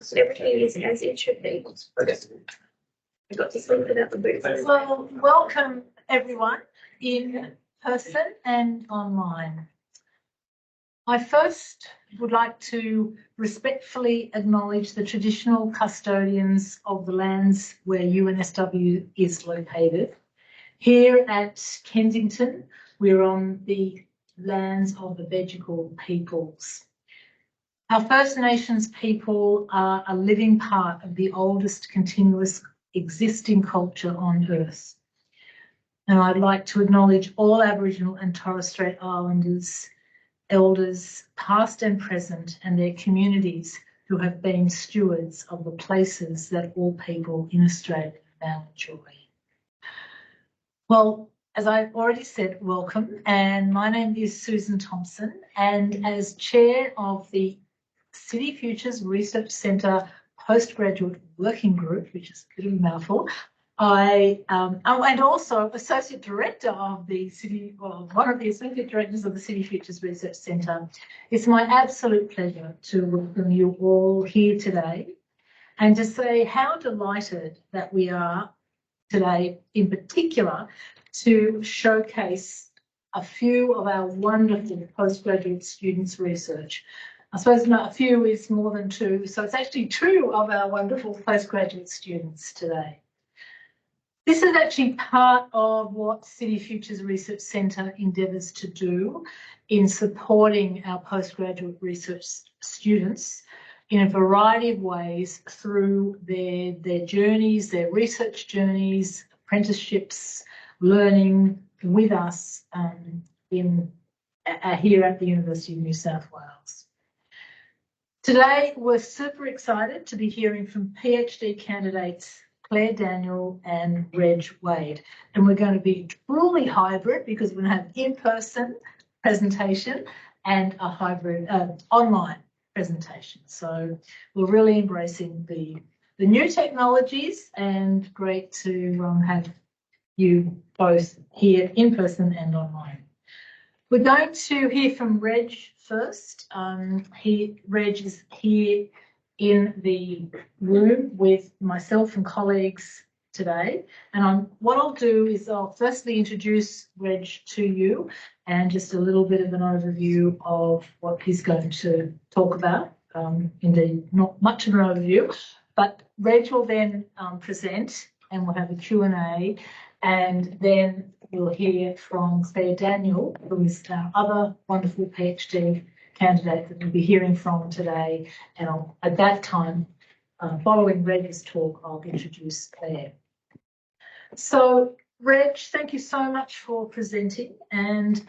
So everything is as it should be. Okay. I got to sleep without the boots. Well, welcome everyone in person and online. I first would like to respectfully acknowledge the traditional custodians of the lands where UNSW is located. Here at Kensington, we're on the lands of the Bedegal peoples. Our First Nations people are a living part of the oldest continuous existing culture on Earth. And I'd like to acknowledge all Aboriginal and Torres Strait Islanders, elders past and present, and their communities who have been stewards of the places that all people in Australia now enjoy. Well, as I've already said, welcome, and my name is Susan Thompson, and as chair of the City Futures Research Centre Postgraduate Working Group, which is a bit of a mouthful, and also Associate Director of the City, well, one of the Associate Directors of the City Futures Research Centre, it's my absolute pleasure to welcome you all here today and to say how delighted that we are today, in particular, to showcase a few of our wonderful postgraduate students' research. I suppose a few is more than two, so it's actually two of our wonderful postgraduate students today. This is actually part of what City Futures Research Centre endeavours to do in supporting our postgraduate research students in a variety of ways through their journeys, their research journeys, apprenticeships, learning with us here at the University of New South Wales. Today, we're super excited to be hearing from PhD candidates Claire Daniel and Reg Wade. And we're going to be truly hybrid because we're going to have in-person presentation and a hybrid online presentation. So we're really embracing the new technologies, and great to have you both here in person and online. We're going to hear from Reg first. Reg is here in the room with myself and colleagues today. And what I'll do is I'll firstly introduce Reg to you and just a little bit of an overview of what he's going to talk about. Indeed, not much of an overview, but Reg will then present and we'll have a Q&A, and then we'll hear from Claire Daniel, who is our other wonderful PhD candidate that we'll be hearing from today. And at that time, following Reg's talk, I'll introduce Claire. So, Reg, thank you so much for presenting. And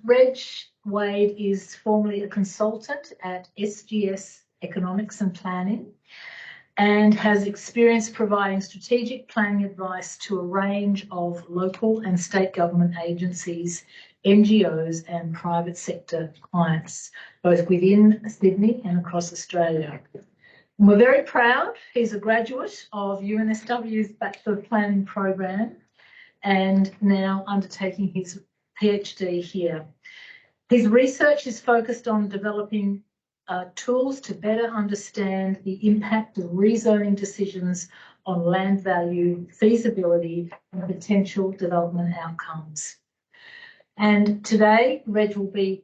Reg Wade is formerly a consultant at SGS Economics and Planning, and has experience providing strategic planning advice to a range of local and state government agencies, NGOs and private sector clients, both within Sydney and across Australia. And we're very proud he's a graduate of UNSW's Bachelor of Planning program and now undertaking his PhD here. His research is focused on developing tools to better understand the impact of rezoning decisions on land value, feasibility and potential development outcomes. And today, Reg will be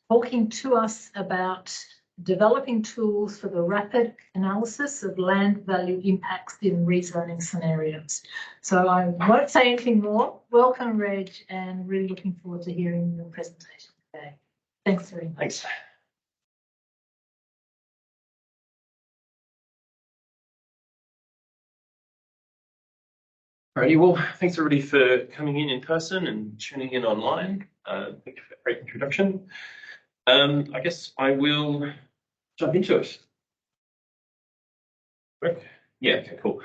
talking to us about developing tools for the rapid analysis of land value impacts in rezoning scenarios. So I won't say anything more. Welcome, Reg, and really looking forward to hearing your presentation today. Thanks very much. Thanks. Alrighty, well, thanks everybody for coming in person and tuning in online. Thank you for a great introduction. I guess I will jump into it. Yeah, okay, cool.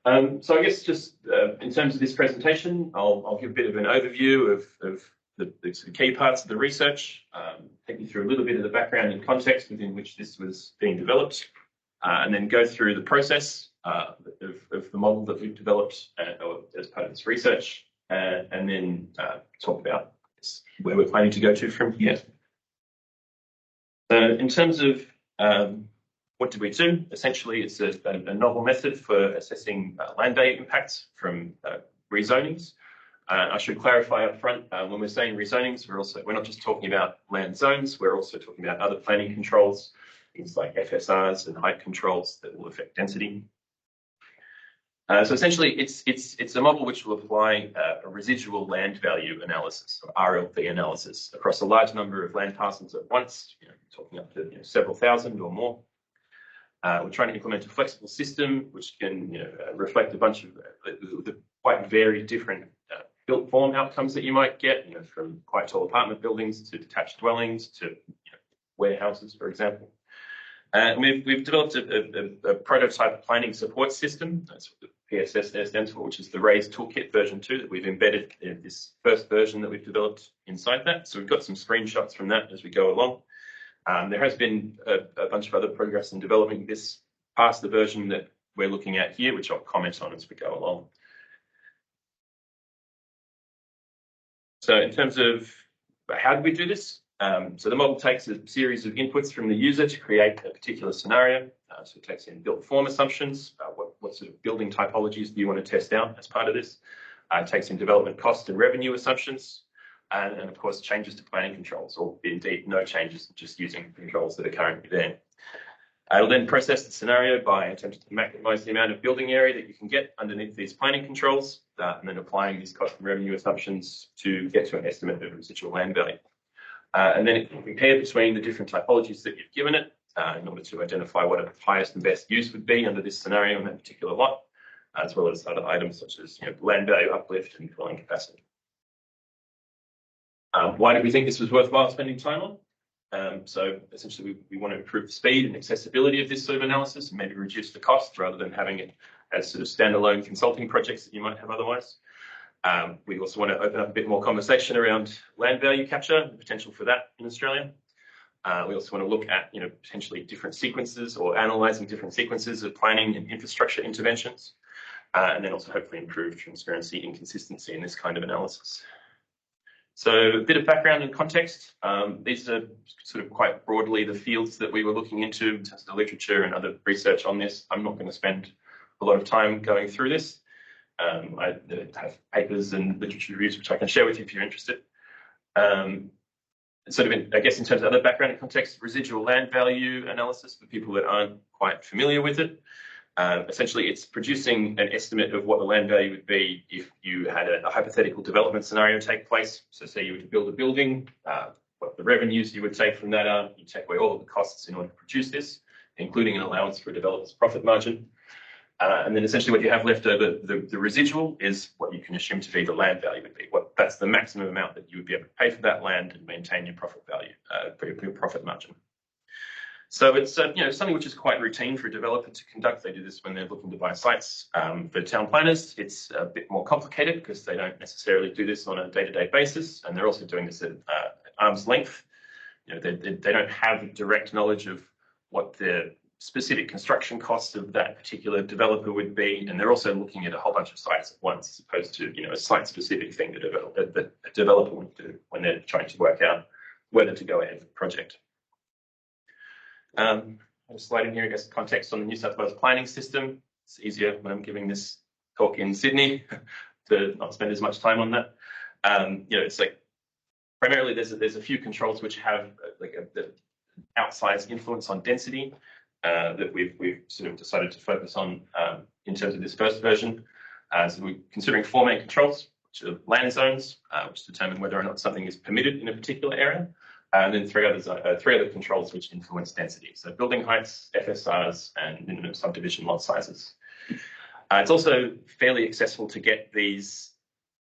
So I guess just in terms of this presentation, I'll give a bit of an overview of the sort of key parts of the research, take you through a little bit of the background and context within which this was being developed, and then go through the process of the model that we've developed as part of this research, and then talk about where we're planning to go to from here. In terms of what did we do? Essentially, it's a novel method for assessing land value impacts from rezonings. I should clarify up front, when we're saying rezonings, we're not just talking about land zones, we're also talking about other planning controls, things like FSRs and height controls that will affect density. So essentially, it's a model which will apply a residual land value analysis, or RLV analysis, across a large number of land parcels at once, talking up to several thousand or more. We're trying to implement a flexible system which can reflect a bunch of the quite very different built form outcomes that you might get, from quite tall apartment buildings to detached dwellings to warehouses, for example. We've developed a prototype planning support system. That's what the PSS there stands for, which is the RAISE Toolkit version 2 that we've embedded in this first version that we've developed inside that. So we've got some screenshots from that as we go along. There has been a bunch of other progress in developing this past the version that we're looking at here, which I'll comment on as we go along. So in terms of how do we do this? So the model takes a series of inputs from the user to create a particular scenario. So it takes in built form assumptions, what sort of building typologies do you want to test out as part of this? It takes in development cost and revenue assumptions, and of course changes to planning controls, or indeed no changes, just using controls that are currently there. It'll then process the scenario by attempting to maximize the amount of building area that you can get underneath these planning controls, and then applying these cost and revenue assumptions to get to an estimate of residual land value. And then it can compare between the different typologies that you've given it in order to identify what a highest and best use would be under this scenario in that particular lot, as well as other items such as land value uplift and dwelling capacity. Why did we think this was worthwhile spending time on? So essentially, we want to improve the speed and accessibility of this sort of analysis and maybe reduce the cost rather than having it as sort of standalone consulting projects that you might have otherwise. We also want to open up a bit more conversation around land value capture and the potential for that in Australia. We also want to look at potentially different sequences or analysing different sequences of planning and infrastructure interventions, and then also hopefully improve transparency and consistency in this kind of analysis. So a bit of background and context. These are sort of quite broadly the fields that we were looking into in terms of the literature and other research on this. I'm not going to spend a lot of time going through this. I have papers and literature reviews which I can share with you if you're interested. Sort of, I guess, in terms of other background and context, residual land value analysis for people that aren't quite familiar with it. Essentially, it's producing an estimate of what the land value would be if you had a hypothetical development scenario take place. So say you were to build a building, what the revenues you would take from that are, you take away all of the costs in order to produce this, including an allowance for a developer's profit margin. And then essentially what you have left over, the residual, is what you can assume to be the land value would be. That's the maximum amount that you would be able to pay for that land and maintain your profit value, your profit margin. So it's something which is quite routine for a developer to conduct. They do this when they're looking to buy sites. For town planners, it's a bit more complicated because they don't necessarily do this on a day-to-day basis, and they're also doing this at arm's length. They don't have direct knowledge of what the specific construction costs of that particular developer would be, and they're also looking at a whole bunch of sites at once, as opposed to a site-specific thing that a developer would do when they're trying to work out whether to go ahead with the project. A slide in here, I guess, context on the New South Wales planning system. It's easier when I'm giving this talk in Sydney to not spend as much time on that. It's like primarily there's a few controls which have like the outsized influence on density that we've sort of decided to focus on in terms of this first version. So we're considering 4 main controls, which are land zones, which determine whether or not something is permitted in a particular area. And then 3 other controls which influence density. So building heights, FSRs, and minimum subdivision lot sizes. It's also fairly accessible to get these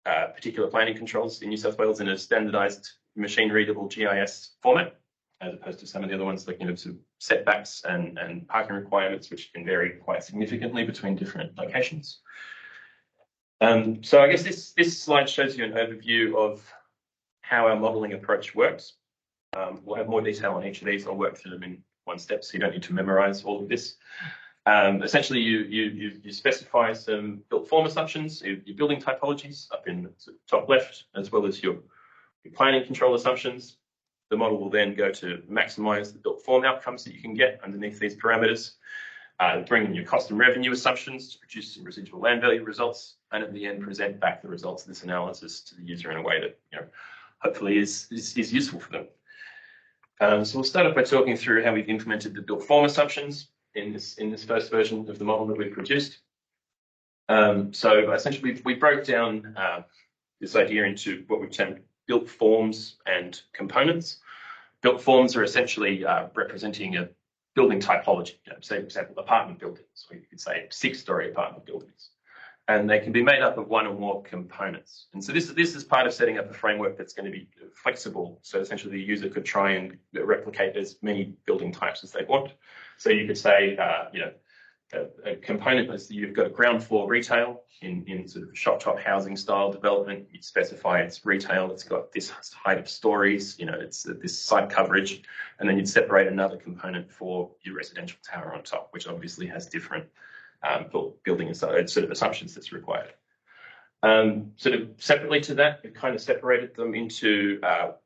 particular planning controls in New South Wales in a standardised machine-readable GIS format, as opposed to some of the other ones like sort of setbacks and parking requirements, which can vary quite significantly between different locations. So I guess this slide shows you an overview of how our modelling approach works. We'll have more detail on each of these. I'll work through them in one step, so you don't need to memorise all of this. Essentially, you specify some built form assumptions, your building typologies up in the top left, as well as your planning control assumptions. The model will then go to maximize the built form outcomes that you can get underneath these parameters, bring in your cost and revenue assumptions to produce some residual land value results, and at the end present back the results of this analysis to the user in a way that hopefully is useful for them. So we'll start off by talking through how we've implemented the built form assumptions in this first version of the model that we've produced. So essentially we broke down this idea into what we've termed built forms and components. Built forms are essentially representing a building typology, say, for example, apartment buildings, or you could say 6-story apartment buildings. And they can be made up of one or more components. And so this is part of setting up a framework that's going to be flexible. So essentially the user could try and replicate as many building types as they want. So you could say, a component is you've got a ground floor retail in sort of shop top housing style development. You'd specify it's retail, it's got this height of stories, it's this site coverage, and then you'd separate another component for your residential tower on top, which obviously has different building sort of assumptions that's required. Sort of separately to that, we've kind of separated them into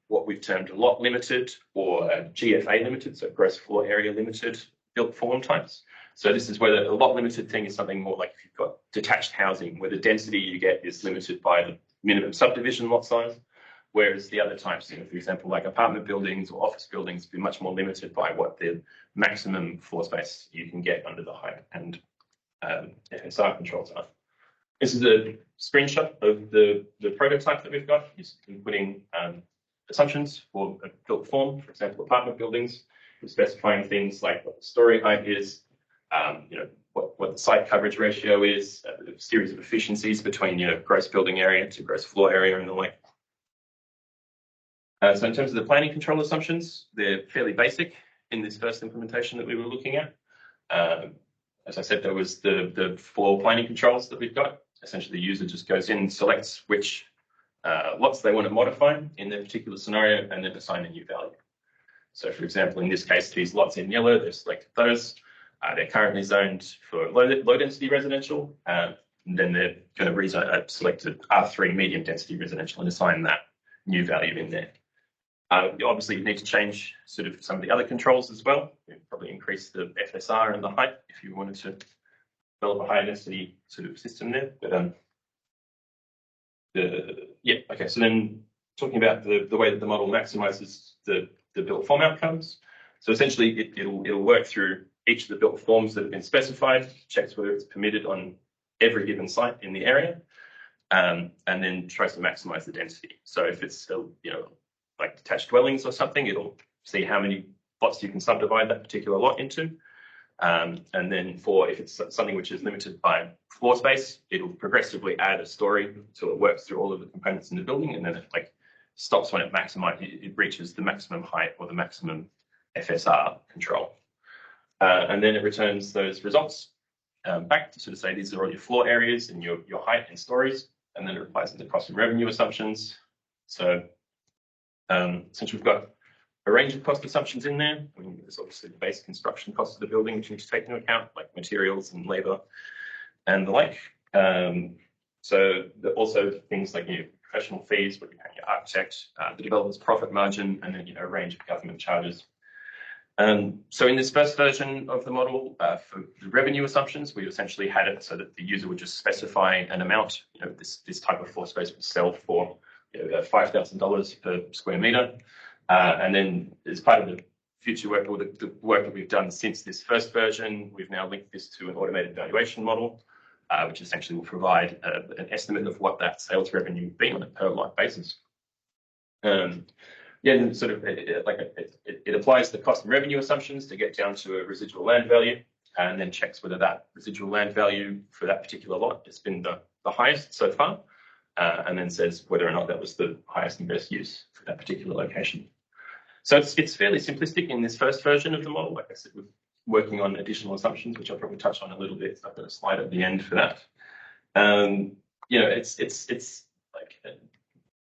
what we've termed lot limited or GFA limited, so gross floor area limited built form types. So this is where a lot limited thing is something more like if you've got detached housing, where the density you get is limited by the minimum subdivision lot size, whereas the other types, for example, like apartment buildings or office buildings, be much more limited by what the maximum floor space you can get under the height and FSR controls are. This is a screenshot of the prototype that we've got. It's putting assumptions for a built form, for example, apartment buildings. We're specifying things like what the story height is, what the site coverage ratio is, a series of efficiencies between gross building area to gross floor area and the like. So in terms of the planning control assumptions, they're fairly basic in this first implementation that we were looking at. As I said, there was the 4 planning controls that we've got. Essentially, the user just goes in, selects which lots they want to modify in their particular scenario, and then assign a new value. So, for example, in this case, these lots in yellow, they've selected those. They're currently zoned for low density residential. And then they're going to select an R3 medium density residential and assign that new value in there. Obviously, you need to change sort of some of the other controls as well. You'd probably increase the FSR and the height if you wanted to develop a high density sort of system there. But okay. So then talking about the way that the model maximizes the built form outcomes. So essentially, it'll work through each of the built forms that have been specified, checks whether it's permitted on every given site in the area, and then tries to maximize the density. So if it's like detached dwellings or something, it'll see how many lots you can subdivide that particular lot into. And then if it's something which is limited by floor space, it'll progressively add a story until it works through all of the components in the building, and then it stops when it reaches the maximum height or the maximum FSR control. And then it returns those results back to sort of say these are all your floor areas and your height and stories, and then it applies the cost and revenue assumptions. So since we've got a range of cost assumptions in there, there's obviously the base construction cost of the building, which you need to take into account, like materials and labour and the like. So also things like professional fees, what you pay your architect, the developer's profit margin, and then a range of government charges. So in this first version of the model, for the revenue assumptions, we essentially had it so that the user would just specify an amount. This type of floor space would sell for $5,000 per square metre. And then as part of the future work, or the work that we've done since this first version, we've now linked this to an automated valuation model, which essentially will provide an estimate of what that sales revenue would be on a per lot basis. And sort of it applies the cost and revenue assumptions to get down to a residual land value, and then checks whether that residual land value for that particular lot has been the highest so far, and then says whether or not that was the highest and best use for that particular location. So it's fairly simplistic in this first version of the model. Like I said, we're working on additional assumptions, which I'll probably touch on a little bit. I've got a slide at the end for that. It's like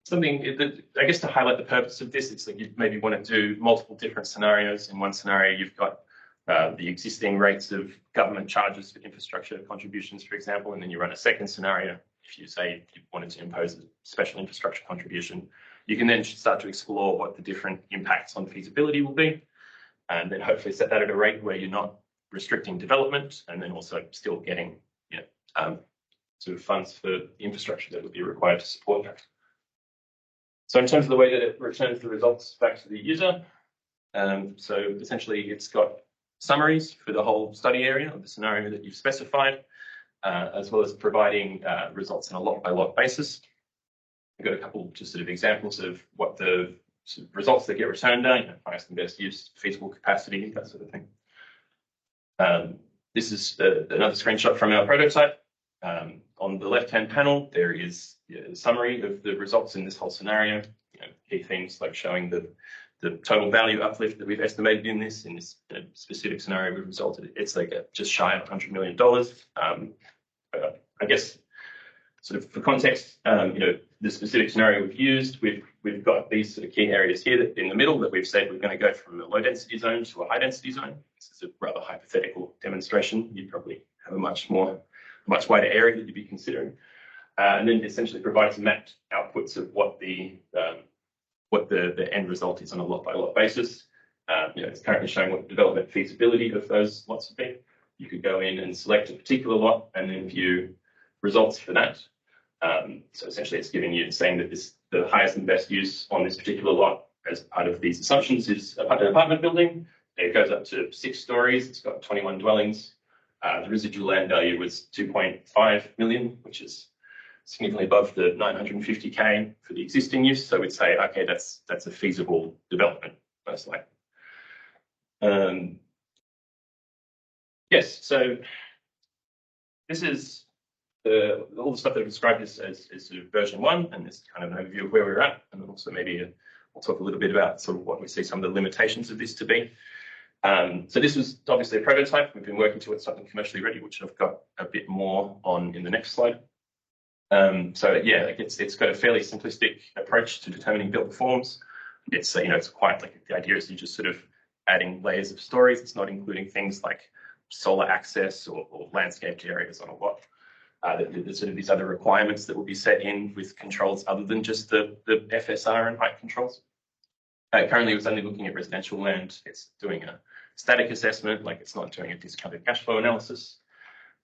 something that, I guess, to highlight the purpose of this, it's like you maybe want to do multiple different scenarios. In one scenario, you've got the existing rates of government charges for infrastructure contributions, for example, and then you run a second scenario. If you say you wanted to impose a special infrastructure contribution, you can then start to explore what the different impacts on feasibility will be, and then hopefully set that at a rate where you're not restricting development, and then also still getting sort of funds for the infrastructure that would be required to support that. So in terms of the way that it returns the results back to the user, so essentially it's got summaries for the whole study area of the scenario that you've specified, as well as providing results on a lot-by-lot basis. We've got a couple just sort of examples of what the sort of results that get returned are, highest and best use, feasible capacity, that sort of thing. This is another screenshot from our prototype. On the left-hand panel, there is a summary of the results in this whole scenario. Key themes like showing the total value uplift that we've estimated in this specific scenario. We've resulted, it's like just shy of $100 million. I guess, sort of for context, the specific scenario we've used, we've got these sort of key areas here that in the middle that we've said we're going to go from a low density zone to a high density zone. This is a rather hypothetical demonstration. You'd probably have a much wider area that you'd be considering, and then essentially provide some mapped outputs of what the end result is on a lot by lot basis. It's currently showing what the development feasibility of those lots would be. You could go in and select a particular lot and then view results for that. So essentially it's giving you, saying that the highest and best use on this particular lot as part of these assumptions is an apartment building. It goes up to 6 stories. It's got 21 dwellings. The residual land value was 2.5 million, which is significantly above the 950K for the existing use. So we'd say, okay, that's a feasible development, most likely. Yes, so this is all the stuff that I've described as sort of version 1, and this is kind of an overview of where we're at, and then also maybe we'll talk a little bit about sort of what we see some of the limitations of this to be. So this was obviously a prototype. We've been working towards something commercially ready, which I've got a bit more on in the next slide. So yeah, it's got a fairly simplistic approach to determining built forms. It's it's quite like the idea is you just sort of adding layers of stories. It's not including things like solar access or landscaped areas on a lot. There's sort of these other requirements that will be set in with controls other than just the FSR and height controls. Currently, it's only looking at residential land. It's doing a static assessment, like it's not doing a discounted cash flow analysis.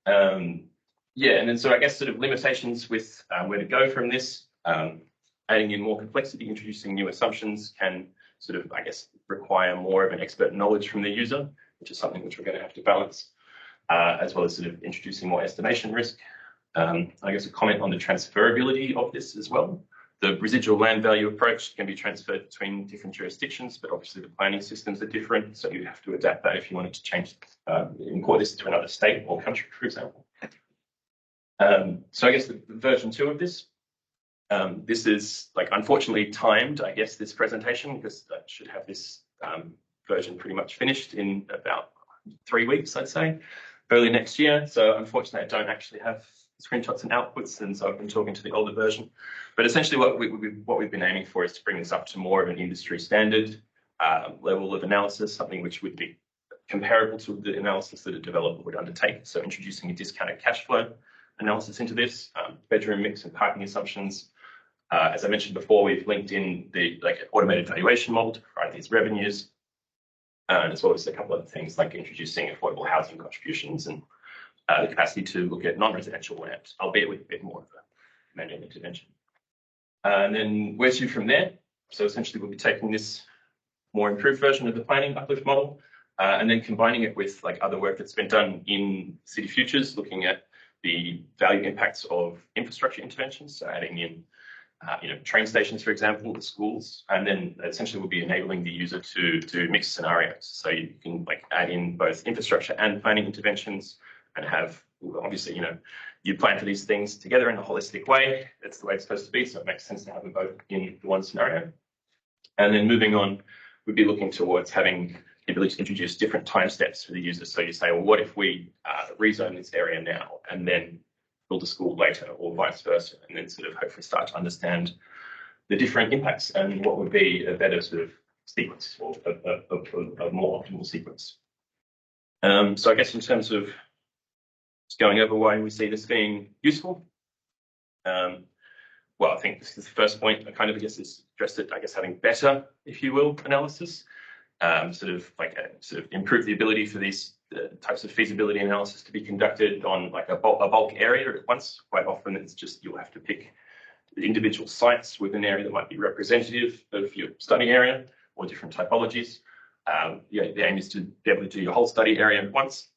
Yeah, and then so I guess sort of limitations with where to go from this, adding in more complexity, introducing new assumptions can sort of, I guess, require more of an expert knowledge from the user, which is something which we're going to have to balance, as well as sort of introducing more estimation risk. I guess a comment on the transferability of this as well. The residual land value approach can be transferred between different jurisdictions, but obviously the planning systems are different, so you have to adapt that if you wanted to change, import this to another state or country, for example. So I guess the version 2 of this, this is like unfortunately timed, I guess, this presentation, because I should have this version pretty much finished in about 3 weeks, I'd say, early next year. So unfortunately, I don't actually have screenshots and outputs, and so I've been talking to the older version. But essentially what we've been aiming for is to bring this up to more of an industry standard level of analysis, something which would be comparable to the analysis that a developer would undertake. So introducing a discounted cash flow analysis into this, bedroom mix and parking assumptions. As I mentioned before, we've linked in the automated valuation model to provide these revenues, and as well as a couple of things like introducing affordable housing contributions and the capacity to look at non-residential land, albeit with a bit more of a manual intervention. And then where to from there? So essentially we'll be taking this more improved version of the planning uplift model, and then combining it with like other work that's been done in City Futures, looking at the value impacts of infrastructure interventions, so adding in train stations, for example, the schools, and then essentially we'll be enabling the user to do mixed scenarios. So you can like add in both infrastructure and planning interventions, and have, obviously, you plan for these things together in a holistic way. That's the way it's supposed to be, so it makes sense to have them both in one scenario. And then moving on, we'd be looking towards having the ability to introduce different time steps for the user. So you say, well, what if we rezone this area now and then build a school later, or vice versa, and then sort of hopefully start to understand the different impacts and what would be a better sort of sequence, or a more optimal sequence. So I guess in terms of just going over why we see this being useful, well, I think this is the first point. I kind of, I guess, is addressed it, I guess, having better, if you will, analysis, sort of improve the ability for these types of feasibility analysis to be conducted on like a bulk area at once. Quite often it's just you'll have to pick individual sites with an area that might be representative of your study area or different typologies. The aim is to be able to do your whole study area at once.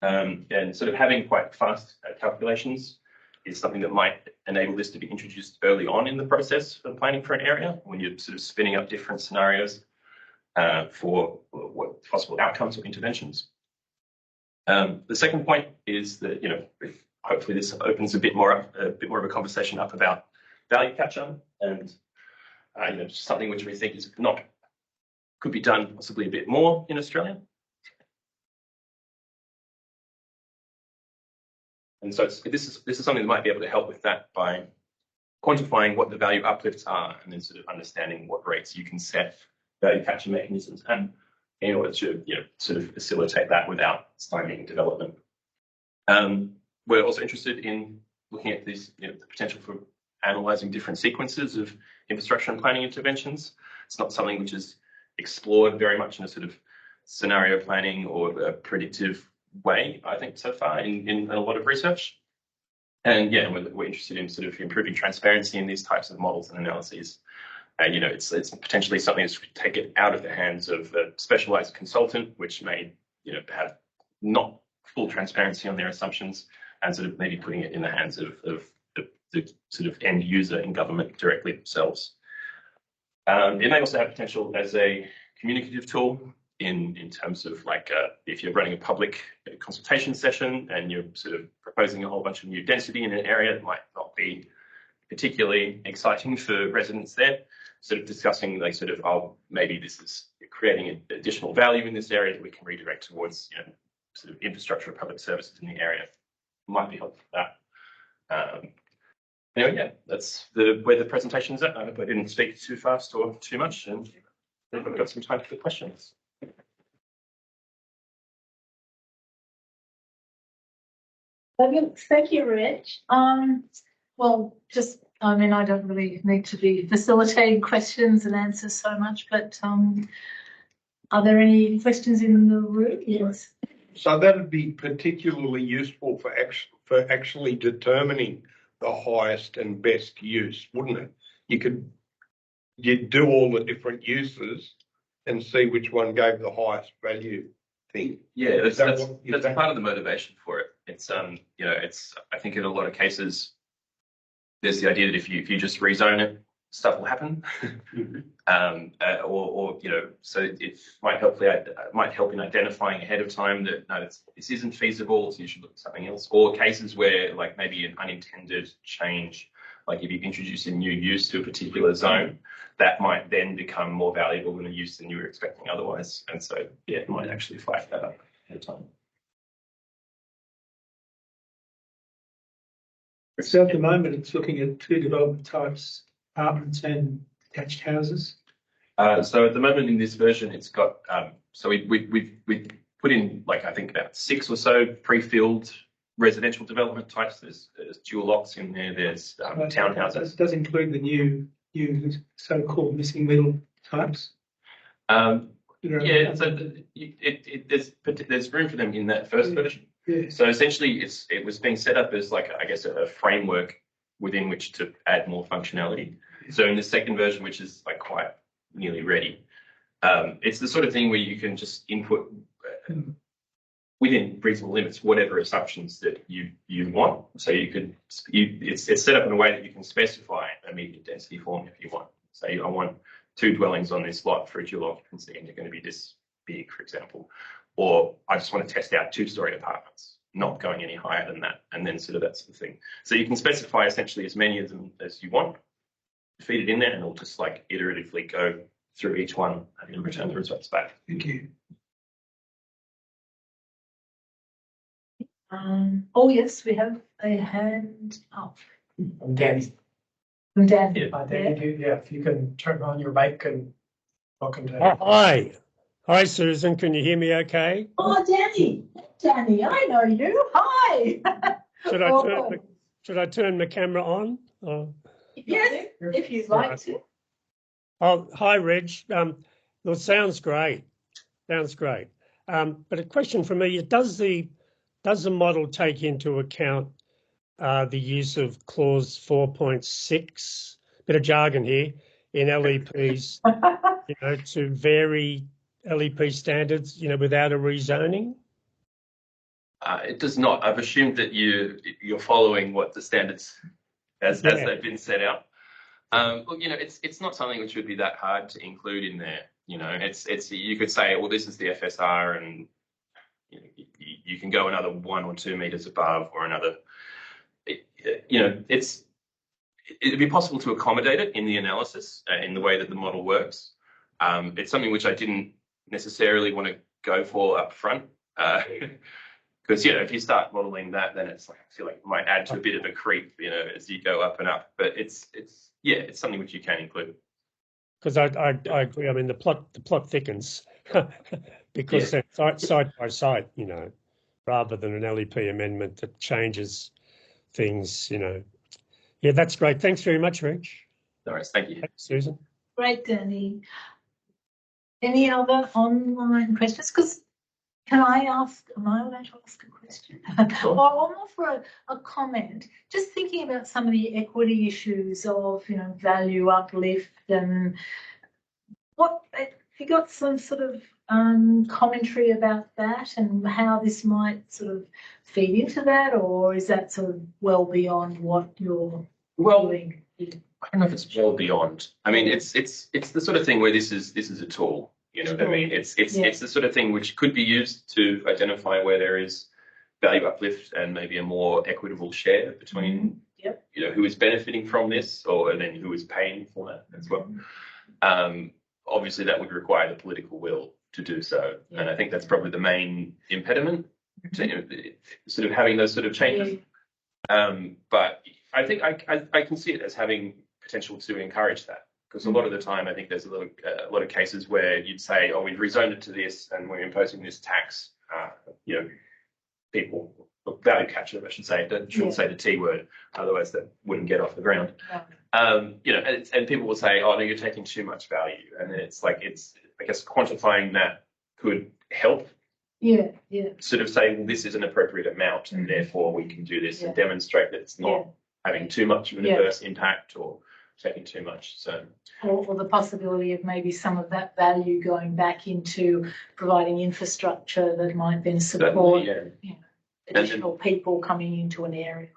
And sort of having quite fast calculations is something that might enable this to be introduced early on in the process of planning for an area when you're sort of spinning up different scenarios for what possible outcomes or interventions. The second point is that, hopefully this opens a bit more of a conversation up about value capture and something which we think could be done possibly a bit more in Australia. And so this is something that might be able to help with that by quantifying what the value uplifts are and then sort of understanding what rates you can set value capture mechanisms and in order to sort of facilitate that without stymieing development. We're also interested in looking at this, the potential for analysing different sequences of infrastructure and planning interventions. It's not something which is explored very much in a sort of scenario planning or a predictive way, I think, so far in a lot of research. And yeah, we're interested in sort of improving transparency in these types of models and analyses. It's potentially something that's take it out of the hands of a specialized consultant, which may, have not full transparency on their assumptions, and sort of maybe putting it in the hands of the sort of end user in government directly themselves. It may also have potential as a communicative tool in terms of like if you're running a public consultation session and you're sort of proposing a whole bunch of new density in an area that might not be particularly exciting for residents there, sort of discussing like sort of, maybe this is creating additional value in this area that we can redirect towards sort of infrastructure or public services in the area might be helpful for that. Anyway, yeah, that's where the presentation's at. I hope I didn't speak too fast or too much, and we've got some time for questions. Thank you, Rich. Well, I don't really need to be facilitating questions and answers so much, but are there any questions in the room? Yes. So that would be particularly useful for actually determining the highest and best use, wouldn't it? You'd do all the different uses and see which one gave the highest value thing. Yeah, that's part of the motivation for it. It's I think in a lot of cases there's the idea that if you just rezone it, stuff will happen. So it might help in identifying ahead of time that no, this isn't feasible, so you should look at something else. Or cases where like maybe an unintended change, like if you introduce a new use to a particular zone, that might then become more valuable than a use than you were expecting otherwise. And so yeah, it might actually flag that up ahead of time. So at the moment, it's looking at two development types, apartments and detached houses. So at the moment in this version, it's got, so we put in like, I think about 6 or so pre-filled residential development types. There's dual locks in there, there's townhouses. It does include the new so-called missing middle types. Yeah, so there's room for them in that first version. Yeah. So essentially, it was being set up as like, I guess, a framework within which to add more functionality. So in the second version, which is like quite nearly ready, it's the sort of thing where you can just input within reasonable limits whatever assumptions that you want. So it's set up in a way that you can specify a median density form if you want. Say I want 2 dwellings on this lot for a dual occupancy, and they're going to be this big, for example. Or I just want to test out 2-story apartments, not going any higher than that, and then sort of that sort of thing. So you can specify essentially as many of them as you want, feed it in there, and it'll just like iteratively go through each one and return the results back. Thank you. Oh yes, we have a hand up. I'm Danny. From Dan. Yeah. Hi, Danny. Yeah, if you can turn on your mic and welcome to. Oh, hi. Hi, Susan. Can you hear me okay? Oh, Danny, I know you. Hi. Should I turn the camera on? Oh. Yes, if you'd like to. Oh, hi, Reg. Well, sounds great. Sounds great. But a question from me: does the model take into account the use of clause 4.6? Bit of jargon here in LEPs, to vary LEP standards, without a rezoning. It does not. I've assumed that you're following what the standards as they've been set out. Look, it's not something which would be that hard to include in there. It's you could say, well, this is the FSR, and you can go another 1 or 2 meters above or another. It'd be possible to accommodate it in the analysis in the way that the model works. It's something which I didn't necessarily want to go for up front. Because if you start modeling that, then it's like I feel like it might add to a bit of a creep, as you go up and up. But it's something which you can include. Because I agree. I mean, the plot thickens because they're side by side, rather than an LEP amendment that changes things. Yeah, that's great. Thanks very much, Reg. No worries. Thank you. Thanks, Susan. Great, Danny. Any other online questions? Because am I allowed to ask a question? Or I'll offer a comment. Just thinking about some of the equity issues of, value uplift and what have you got some sort of commentary about that and how this might sort of feed into that, or is that sort of well beyond what you're doing? I don't know if it's well beyond. I mean, it's the sort of thing where this is a tool. You know what I mean? It's the sort of thing which could be used to identify where there is value uplift and maybe a more equitable share between who is benefiting from this and then who is paying for that as well. Obviously, that would require the political will to do so, and I think that's probably the main impediment to sort of having those sort of changes. But I think I can see it as having potential to encourage that. Because a lot of the time, I think there's a lot of cases where you'd say, "Oh, we've rezoned it to this, and we're imposing this tax." People value capture, I should say. Shouldn't say the T word, otherwise that wouldn't get off the ground. And people will say, "Oh, no, you're taking too much value," and then it's like I guess quantifying that could help. Sort of say, well, this is an appropriate amount, and therefore we can do this and demonstrate that it's not having too much of an adverse impact or taking too much. So, or the possibility of maybe some of that value going back into providing infrastructure that might then support additional people coming into an area.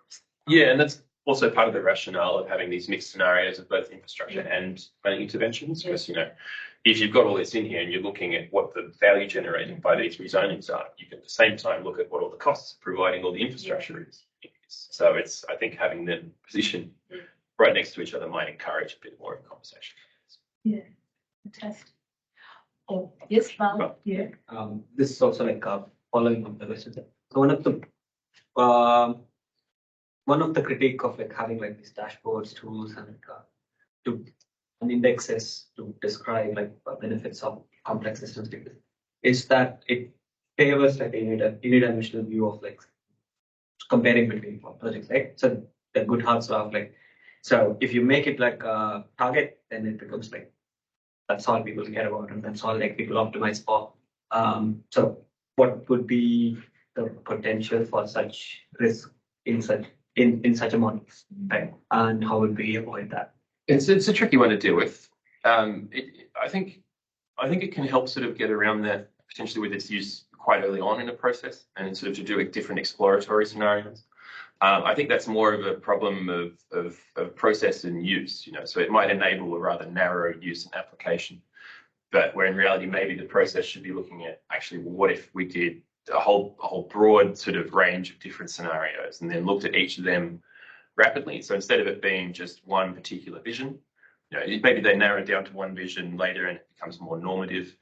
Yeah, and that's also part of the rationale of having these mixed scenarios of both infrastructure and planning interventions. Because if you've got all this in here and you're looking at what the value generated by these rezonings are, you can at the same time look at what all the costs of providing all the infrastructure is. So it's, I think, having them positioned right next to each other might encourage a bit more of a conversation. Yeah, fantastic. Oh, yes, Val. Yeah. This is also like following up the question. So one of the critique of like having like these dashboards, tools, and indexes to describe like benefits of complex systems is that it favors like a unidimensional view of like comparing between projects, right? So the good hard stuff, like, so if you make it like a target, then it becomes like that's all people care about and that's all like people optimize for. So what would be the potential for such risk in such a model, right? And how would we avoid that? It's a tricky one to deal with. I think it can help sort of get around that potentially with its use quite early on in a process and sort of to do different exploratory scenarios. I think that's more of a problem of process and use, so it might enable a rather narrow use and application, but where in reality maybe the process should be looking at actually, well, what if we did a whole broad sort of range of different scenarios and then looked at each of them rapidly. So instead of it being just one particular vision, maybe they narrow it down to one vision later and it becomes more normative.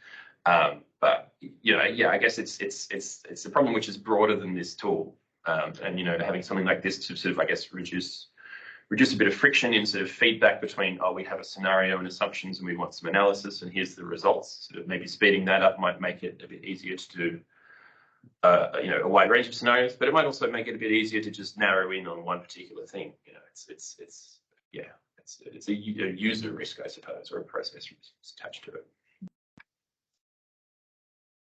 But I guess it's a problem which is broader than this tool. And having something like this to sort of, I guess, reduce a bit of friction in sort of feedback between, we have a scenario and assumptions and we want some analysis and here's the results. Sort of maybe speeding that up might make it a bit easier to do a wide range of scenarios, but it might also make it a bit easier to just narrow in on one particular thing. it's a user risk, I suppose, or a process risk attached to it.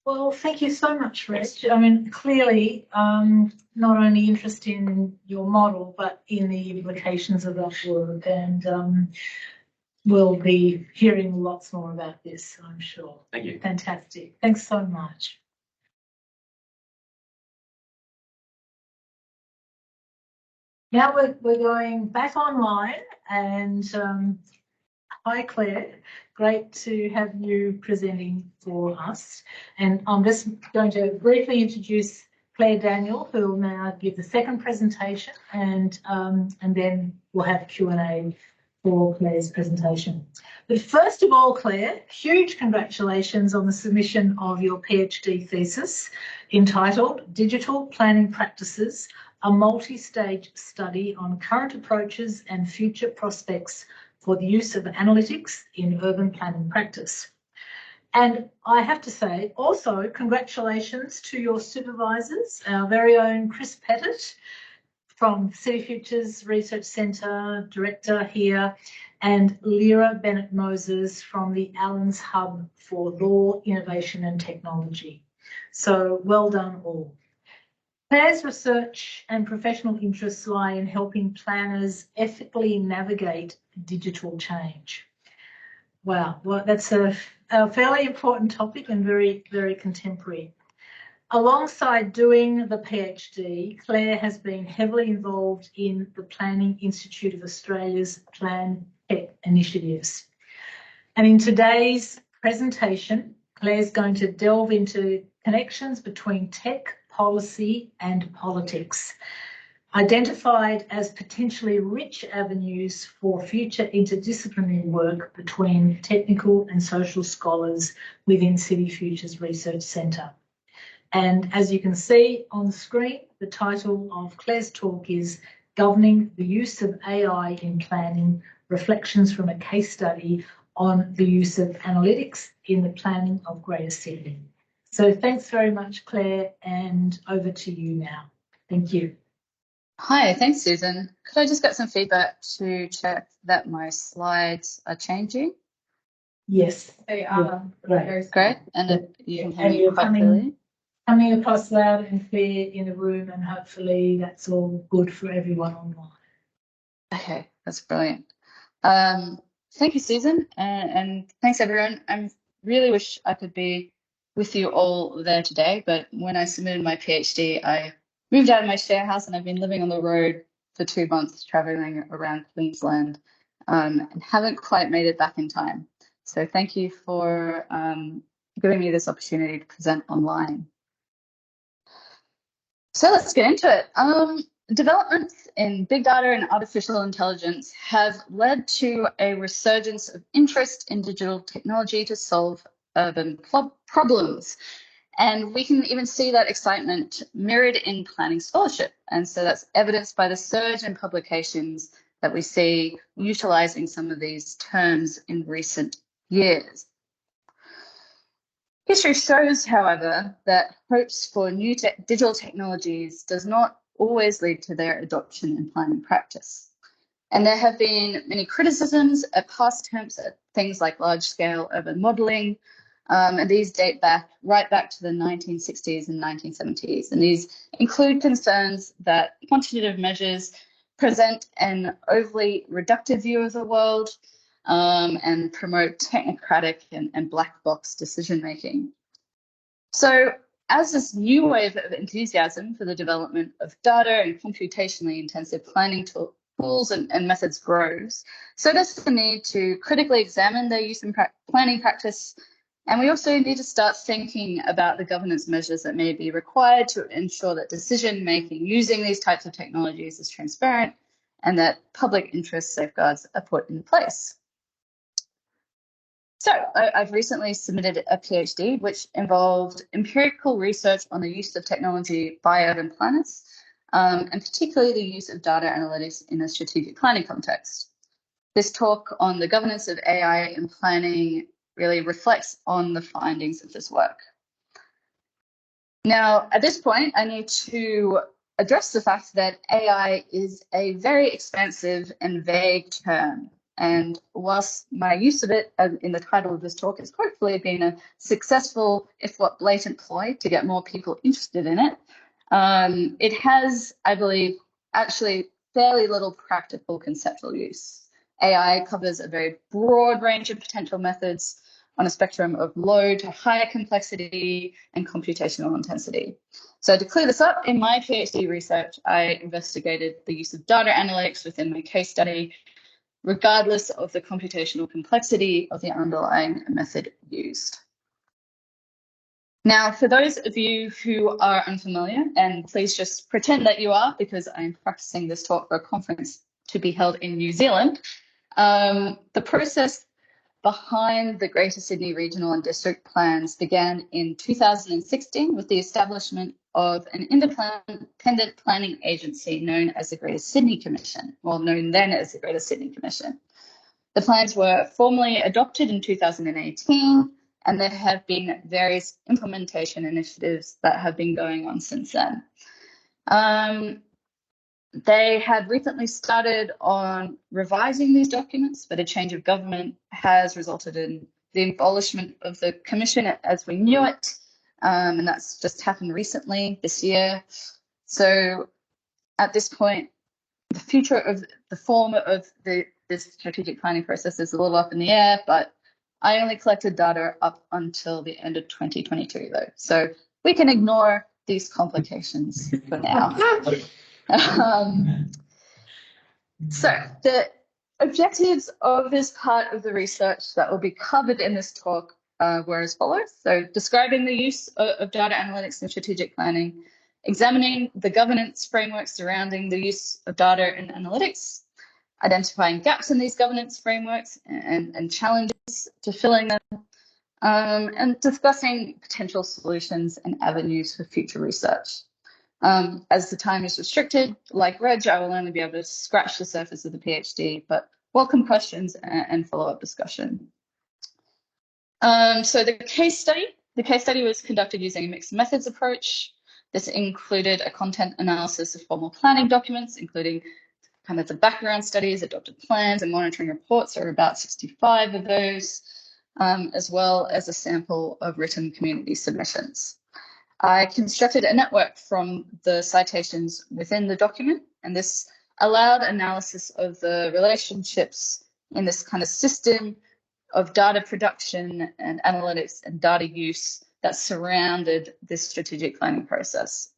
Well, thank you so much, Reg. I mean, clearly, not only interest in your model, but in the implications of that work. And we'll be hearing lots more about this, I'm sure. Thank you. Fantastic. Thanks so much. Now we're going back online, and hi Claire, great to have you presenting for us. And I'm just going to briefly introduce Claire Daniel, who will now give the second presentation, and then we'll have Q&A for Claire's presentation. But first of all, Claire, huge congratulations on the submission of your PhD thesis entitled Digital Planning Practices, a multi-stage study on current approaches and future prospects for the use of analytics in urban planning practice. And I have to say, also, congratulations to your supervisors, our very own Chris Pettit from City Futures Research Centre, Director here, and Lyra Bennett-Moses from the Allens Hub for Law, Innovation and Technology. So well done all. Claire's research and professional interests lie in helping planners ethically navigate digital change. Wow, well, that's a fairly important topic and very, very contemporary. Alongside doing the PhD, Claire has been heavily involved in the Planning Institute of Australia's Plan Tech initiatives. And in today's presentation, Claire's going to delve into connections between tech, policy and politics, identified as potentially rich avenues for future interdisciplinary work between technical and social scholars within City Futures Research Centre. And as you can see on the screen, the title of Claire's talk is Governing the Use of AI in Planning, Reflections from a Case Study on the Use of Analytics in the Planning of Greater Sydney. So thanks very much, Claire, and over to you now. Thank you. Hi, thanks, Susan. Could I just get some feedback to check that my slides are changing? Yes, They are. great. Great, and that you can hear And me you're quite coming- clearly. Coming across loud and clear in the room, and hopefully that's all good for everyone online. Okay, that's brilliant. Thank you, Susan, and thanks, everyone. I really wish I could be with you all there today, but when I submitted my PhD, I moved out of my share house and I've been living on the road for 2 months, traveling around Queensland, and haven't quite made it back in time. So thank you for giving me this opportunity to present online. So let's get into it. Developments in big data and artificial intelligence have led to a resurgence of interest in digital technology to solve urban problems. And we can even see that excitement mirrored in planning scholarship. And so that's evidenced by the surge in publications that we see utilizing some of these terms in recent years. History shows, however, that hopes for new digital technologies does not always lead to their adoption in planning practice. And there have been many criticisms at past attempts at things like large-scale urban modelling, and these date right back to the 1960s and 1970s. And these include concerns that quantitative measures present an overly reductive view of the world, and promote technocratic and black box decision making. So as this new wave of enthusiasm for the development of data and computationally intensive planning tools and methods grows, so does the need to critically examine their use in planning practice. And we also need to start thinking about the governance measures that may be required to ensure that decision making using these types of technologies is transparent and that public interest safeguards are put in place. So I've recently submitted a PhD which involved empirical research on the use of technology by urban planners, and particularly the use of data analytics in a strategic planning context. This talk on the governance of AI in planning really reflects on the findings of this work. Now, at this point, I need to address the fact that AI is a very expansive and vague term. And whilst my use of it in the title of this talk has hopefully been a successful, if what blatant ploy to get more people interested in it, it has, I believe, actually fairly little practical conceptual use. AI covers a very broad range of potential methods on a spectrum of low to high complexity and computational intensity. So to clear this up, in my PhD research, I investigated the use of data analytics within my case study, regardless of the computational complexity of the underlying method used. Now, for those of you who are unfamiliar, and please just pretend that you are, because I'm practicing this talk for a conference to be held in New Zealand, the process behind the Greater Sydney Regional and District Plans began in 2016 with the establishment of an independent planning agency known as the Greater Sydney Commission, well, known then as the Greater Sydney Commission. The plans were formally adopted in 2018, and there have been various implementation initiatives that have been going on since then. They had recently started on revising these documents, but a change of government has resulted in the abolishment of the commission as we knew it, and that's just happened recently this year. So at this point, the future of the form of this strategic planning process is a little up in the air, but I only collected data up until the end of 2022 though. So we can ignore these complications for now. So the objectives of this part of the research that will be covered in this talk were as follows. So describing the use of data analytics in strategic planning, examining the governance framework surrounding the use of data and analytics, identifying gaps in these governance frameworks and challenges to filling them, and discussing potential solutions and avenues for future research. As the time is restricted, like Reg, I will only be able to scratch the surface of the PhD, but welcome questions and follow-up discussion. So the case study was conducted using a mixed methods approach. This included a content analysis of formal planning documents, including kind of the background studies, adopted plans, and monitoring reports. There are about 65 of those, as well as a sample of written community submissions. I constructed a network from the citations within the document, and this allowed analysis of the relationships in this kind of system of data production and analytics and data use that surrounded this strategic planning process.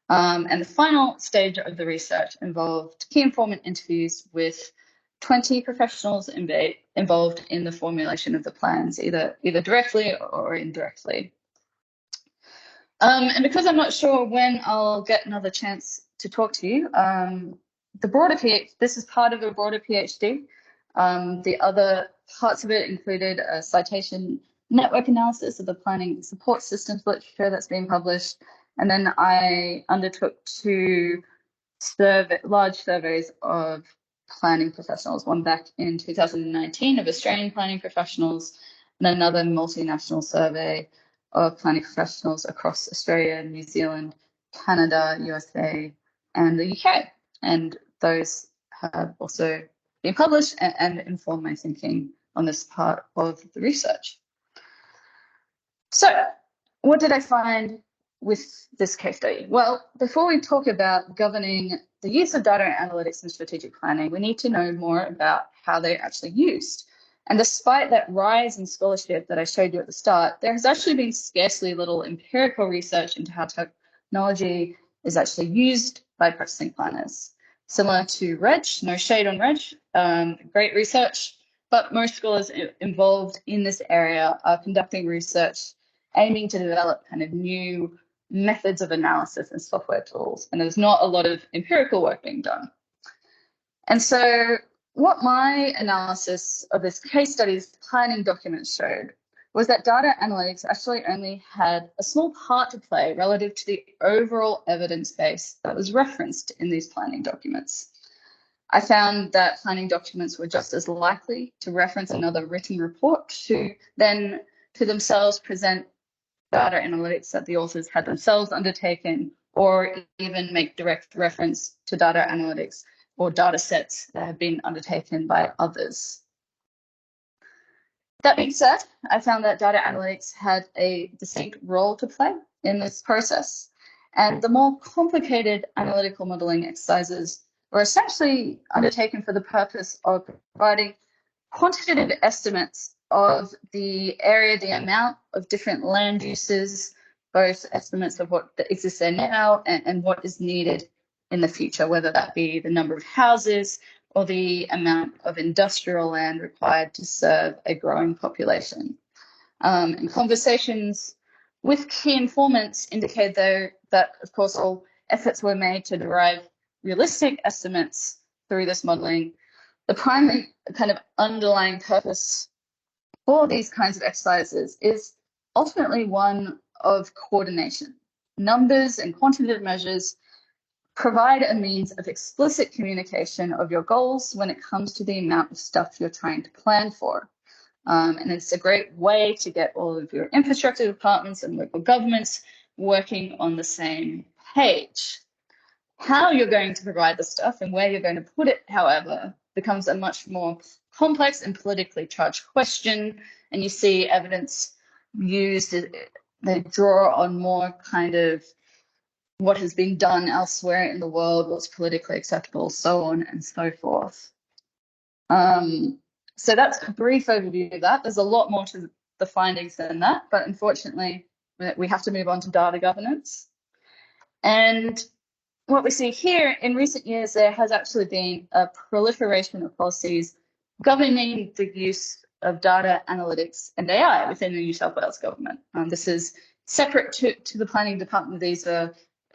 And the final stage of the research involved key informant interviews with 20 professionals involved in the formulation of the plans, either directly or indirectly. And because I'm not sure when I'll get another chance to talk to you, this is part of a broader PhD. The other parts of it included a citation network analysis of the planning support systems literature that's been published. And then I undertook 2 large surveys of planning professionals, one back in 2019 of Australian planning professionals, and another multinational survey of planning professionals across Australia, New Zealand, Canada, USA, and the UK. And those have also been published and informed my thinking on this part of the research. So what did I find with this case study? Well, before we talk about governing the use of data analytics and strategic planning, we need to know more about how they're actually used. And despite that rise in scholarship that I showed you at the start, there has actually been scarcely little empirical research into how technology is actually used by practicing planners. Similar to Reg, no shade on Reg, great research, but most scholars involved in this area are conducting research aiming to develop kind of new methods of analysis and software tools. And there's not a lot of empirical work being done. And so what my analysis of this case study's planning document showed was that data analytics actually only had a small part to play relative to the overall evidence base that was referenced in these planning documents. I found that planning documents were just as likely to reference another written report to themselves present data analytics that the authors had themselves undertaken, or even make direct reference to data analytics or data sets that have been undertaken by others. That being said, I found that data analytics had a distinct role to play in this process, and the more complicated analytical modeling exercises were essentially undertaken for the purpose of providing quantitative estimates of the area, the amount of different land uses, both estimates of what exists there now and what is needed in the future, whether that be the number of houses or the amount of industrial land required to serve a growing population. And conversations with key informants indicate, though, that, of course, all efforts were made to derive realistic estimates through this modelling. The primary kind of underlying purpose for these kinds of exercises is ultimately one of coordination. Numbers and quantitative measures provide a means of explicit communication of your goals when it comes to the amount of stuff you're trying to plan for. And it's a great way to get all of your infrastructure departments and local governments working on the same page. How you're going to provide the stuff and where you're going to put it, however, becomes a much more complex and politically charged question. And you see evidence used, they draw on more kind of what has been done elsewhere in the world, what's politically acceptable, so on and so forth. So that's a brief overview of that. There's a lot more to the findings than that, but unfortunately, we have to move on to data governance. And what we see here, in recent years, there has actually been a proliferation of policies governing the use of data analytics and AI within the New South Wales government. This is separate to the planning department. These are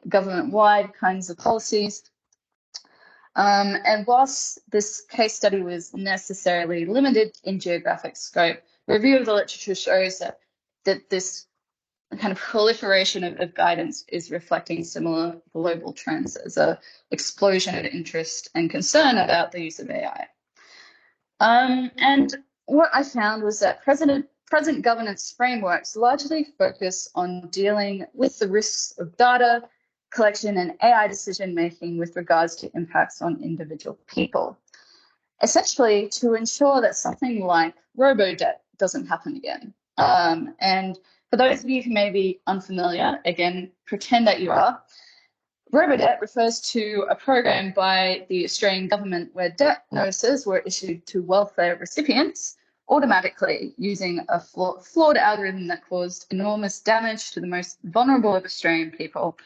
government-wide kinds of policies. And whilst this case study was necessarily limited in geographic scope, review of the literature shows that this kind of proliferation of guidance is reflecting similar global trends as an explosion of interest and concern about the use of AI. And what I found was that present governance frameworks largely focus on dealing with the risks of data collection and AI decision-making with regards to impacts on individual people, essentially to ensure that something like robo-debt doesn't happen again. And for those of you who may be unfamiliar, again, pretend that you are. Robo-debt refers to a program by the Australian government where debt notices were issued to welfare recipients automatically using a flawed algorithm that caused enormous damage to the most vulnerable of Australian people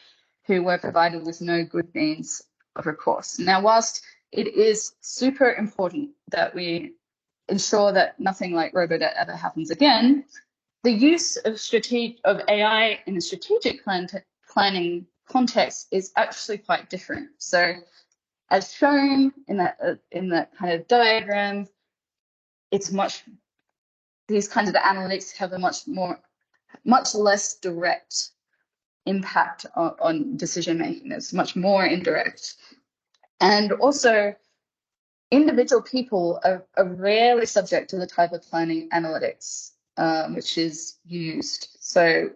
who were provided with no good means of recourse. Now, whilst it is super important that we ensure that nothing like robo-debt ever happens again, the use of AI in a strategic planning context is actually quite different. So, as shown in that kind of diagram, these kinds of analytics have a much less direct impact on decision making. It's much more indirect. And also, individual people are rarely subject to the type of planning analytics which is used. So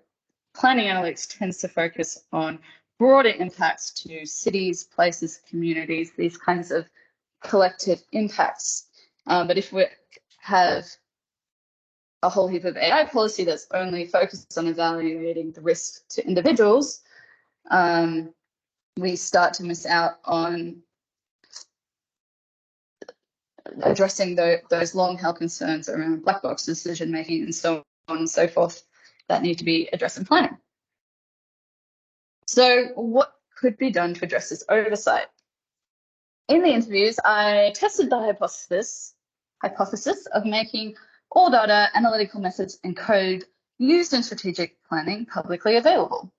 planning analytics tends to focus on broader impacts to cities, places, communities, these kinds of collective impacts. But if we have a whole heap of AI policy that's only focused on evaluating the risk to individuals, we start to miss out on addressing those long-held concerns around black box decision-making and so on and so forth that need to be addressed in planning. So what could be done to address this oversight? In the interviews, I tested the hypothesis of making all data, analytical methods, and code used in strategic planning publicly available.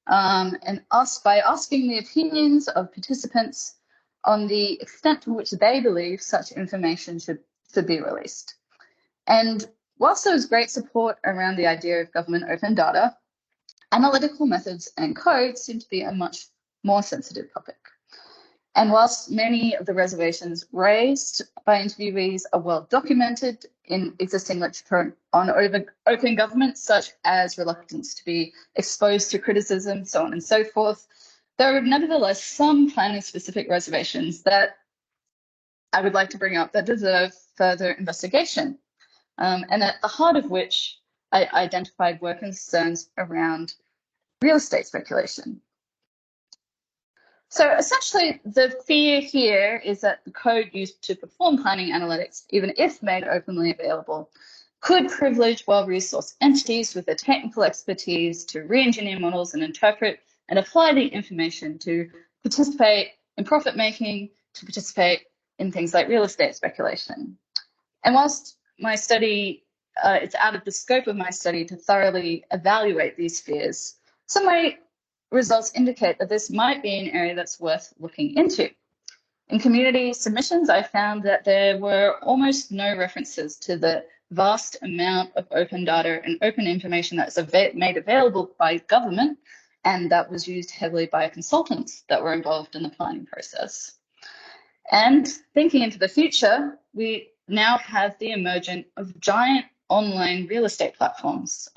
And by asking the opinions of participants on the extent to which they believe such information should be released. And whilst there was great support around the idea of government open data, analytical methods and code seem to be a much more sensitive topic. And whilst many of the reservations raised by interviewees are well documented in existing literature on open government, such as reluctance to be exposed to criticism, so on and so forth, there are nevertheless some planning-specific reservations that I would like to bring up that deserve further investigation, and at the heart of which I identified were concerns around real estate speculation. So essentially, the fear here is that the code used to perform planning analytics, even if made openly available, could privilege well-resourced entities with the technical expertise to re-engineer models and interpret and apply the information to participate in profit-making, to participate in things like real estate speculation. And whilst my study, it's out of the scope of my study to thoroughly evaluate these fears, some of my results indicate that this might be an area that's worth looking into. In community submissions, I found that there were almost no references to the vast amount of open data and open information that's made available by government and that was used heavily by consultants that were involved in the planning process. And thinking into the future, we now have the emergence of giant online real estate platforms,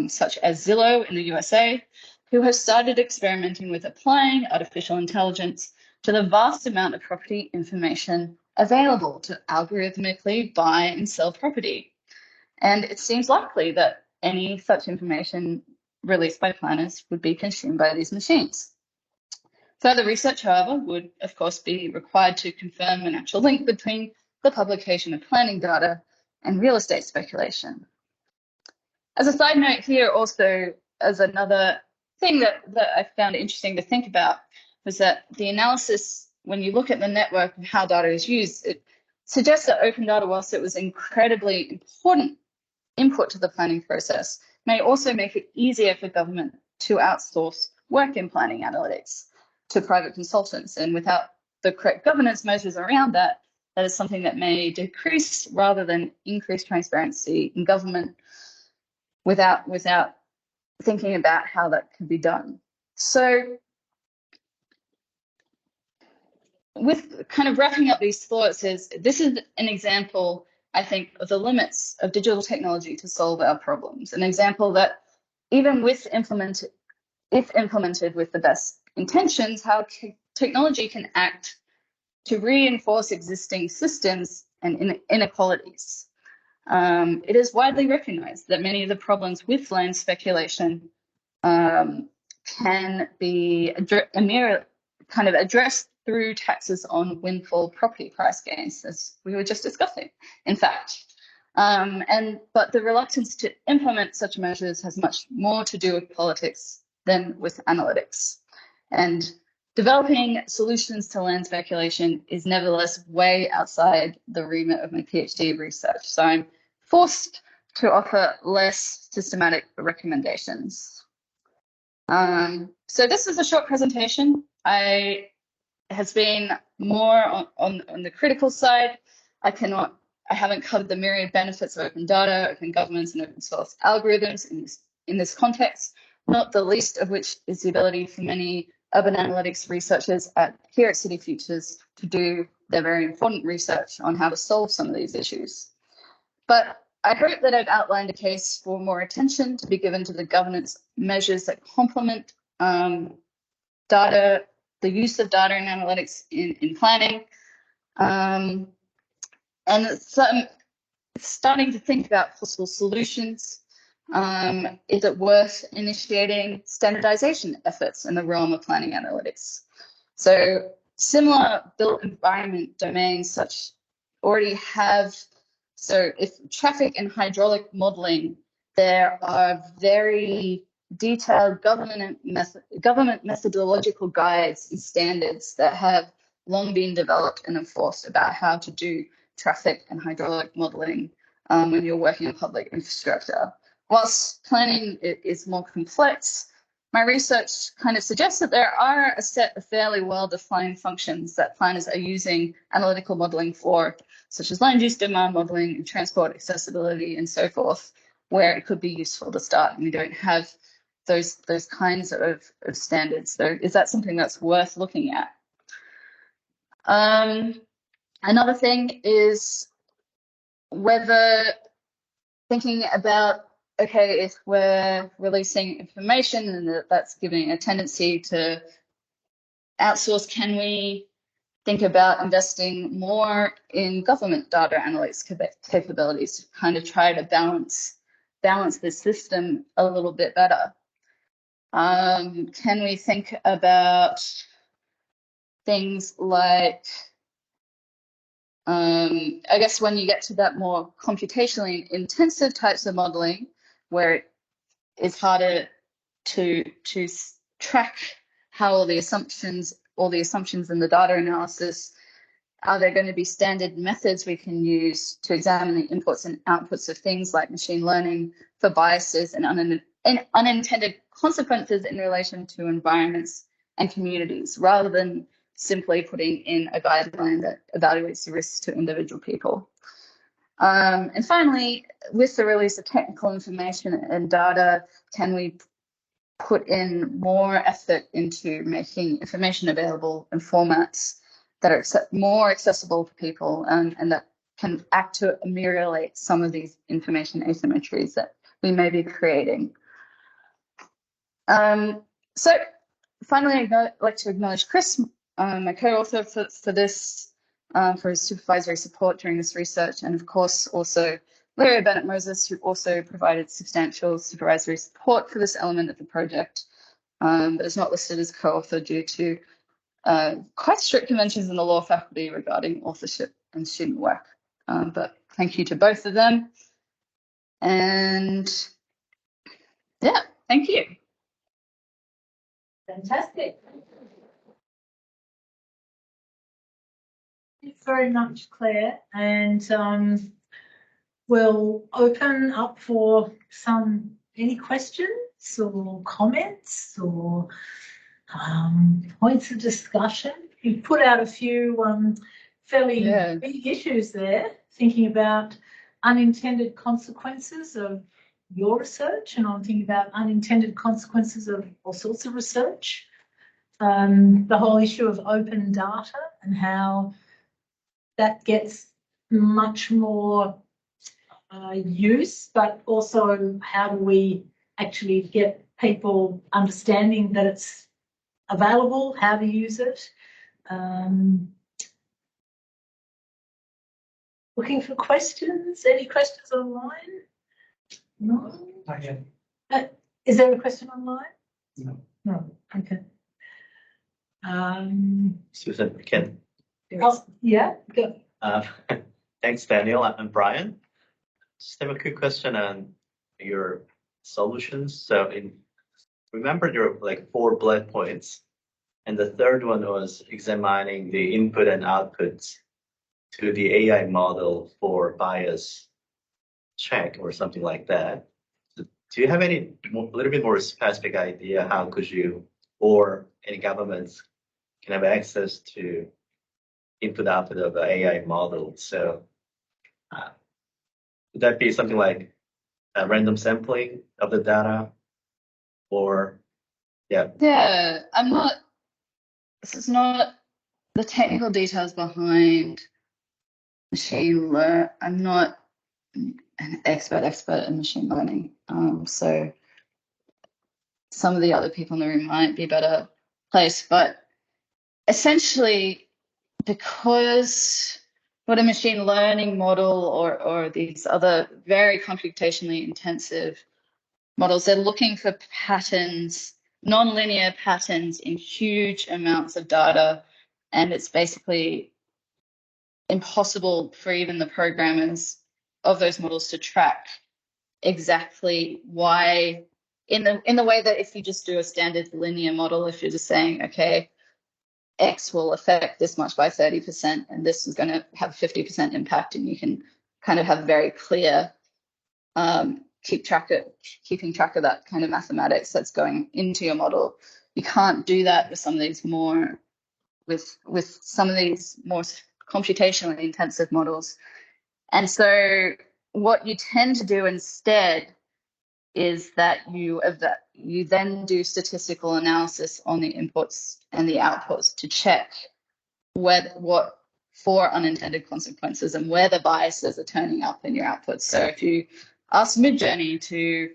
such as Zillow in the USA, who have started experimenting with applying artificial intelligence to the vast amount of property information available to algorithmically buy and sell property. And it seems likely that any such information released by planners would be consumed by these machines. Further research, however, would of course be required to confirm an actual link between the publication of planning data and real estate speculation. As a side note here, also as another thing that I found interesting to think about was that the analysis, when you look at the network of how data is used, it suggests that open data, whilst it was incredibly important input to the planning process, may also make it easier for government to outsource work in planning analytics to private consultants. And without the correct governance measures around that, that is something that may decrease rather than increase transparency in government without thinking about how that can be done. So with kind of wrapping up these thoughts, this is an example, I think, of the limits of digital technology to solve our problems. An example that even if implemented with the best intentions, how technology can act to reinforce existing systems and inequalities. It is widely recognized that many of the problems with land speculation can be kind of addressed through taxes on windfall property price gains, as we were just discussing, in fact. But the reluctance to implement such measures has much more to do with politics than with analytics. And developing solutions to land speculation is nevertheless way outside the remit of my PhD research. So I'm forced to offer less systematic recommendations. So this is a short presentation. I has been more on the critical side. I haven't covered the myriad benefits of open data, open governance, and open source algorithms in this context, not the least of which is the ability for many urban analytics researchers here at City Futures to do their very important research on how to solve some of these issues. But I hope that I've outlined a case for more attention to be given to the governance measures that complement data, the use of data and analytics in planning, and starting to think about possible solutions. Is it worth initiating standardization efforts in the realm of planning analytics? So similar built environment domains such already have, so if traffic and hydraulic modeling, there are very detailed government methodological guides and standards that have long been developed and enforced about how to do traffic and hydraulic modeling when you're working on public infrastructure. Whilst planning is more complex, my research kind of suggests that there are a set of fairly well-defined functions that planners are using analytical modeling for, such as land use demand modeling and transport accessibility and so forth, where it could be useful to start. And we don't have those kinds of standards. So is that something that's worth looking at? Another thing is whether thinking about, okay, if we're releasing information and that's giving a tendency to outsource, can we think about investing more in government data analytics capabilities to kind of try to balance the system a little bit better? Can we think about things like, I guess when you get to that more computationally intensive types of modeling, where it is harder to track how all the assumptions in the data analysis, are there going to be standard methods we can use to examine the inputs and outputs of things like machine learning for biases and unintended consequences in relation to environments and communities, rather than simply putting in a guideline that evaluates the risks to individual people? And finally, with the release of technical information and data, can we put in more effort into making information available in formats that are more accessible to people, and that can act to ameliorate some of these information asymmetries that we may be creating? So finally, I'd like to acknowledge Chris, my co-author for this, for his supervisory support during this research, and of course also Larry Bennett-Moses, who also provided substantial supervisory support for this element of the project, but is not listed as co-author due to quite strict conventions in the law faculty regarding authorship and student work. But thank you to both of them. And yeah, thank you. Fantastic. Thank you very much, Claire. And we'll open up for any questions or comments or points of discussion. You've put out a few fairly big issues there, thinking about unintended consequences of your research, and I'm thinking about unintended consequences of all sorts of research. The whole issue of open data and how that gets much more use, but also how do we actually get people understanding that it's available, how to use it. Looking for questions. Any questions online? No. Not yet. Is there a question online? No. No. Okay. Susan, Ken. Oh, yeah. Go. Thanks, Daniel. I'm Brian. Just have a quick question on your solutions. So, remember there were like 4 bullet points, and the third one was examining the input and outputs to the AI model for bias check or something like that. Do you have a little bit more specific idea how could you or any governments can have access to input output of the AI model? So would that be something like a random sampling of the data, or Yeah, this is not the technical details behind machine learning. I'm not an expert in machine learning. So some of the other people in the room might be better placed, but essentially, because what a machine learning model or these other very computationally intensive models, they're looking for patterns, non-linear patterns in huge amounts of data, and it's basically impossible for even the programmers of those models to track exactly why, in the way that if you just do a standard linear model, if you're just saying, okay, X will affect this much by 30%, and this is going to have 50% impact, and you can kind of have very clear keeping track of that kind of mathematics that's going into your model. You can't do that with some of these more computationally intensive models. And so what you tend to do instead is that you then do statistical analysis on the inputs and the outputs to check what for unintended consequences and where the biases are turning up in your outputs. So if you ask Midjourney to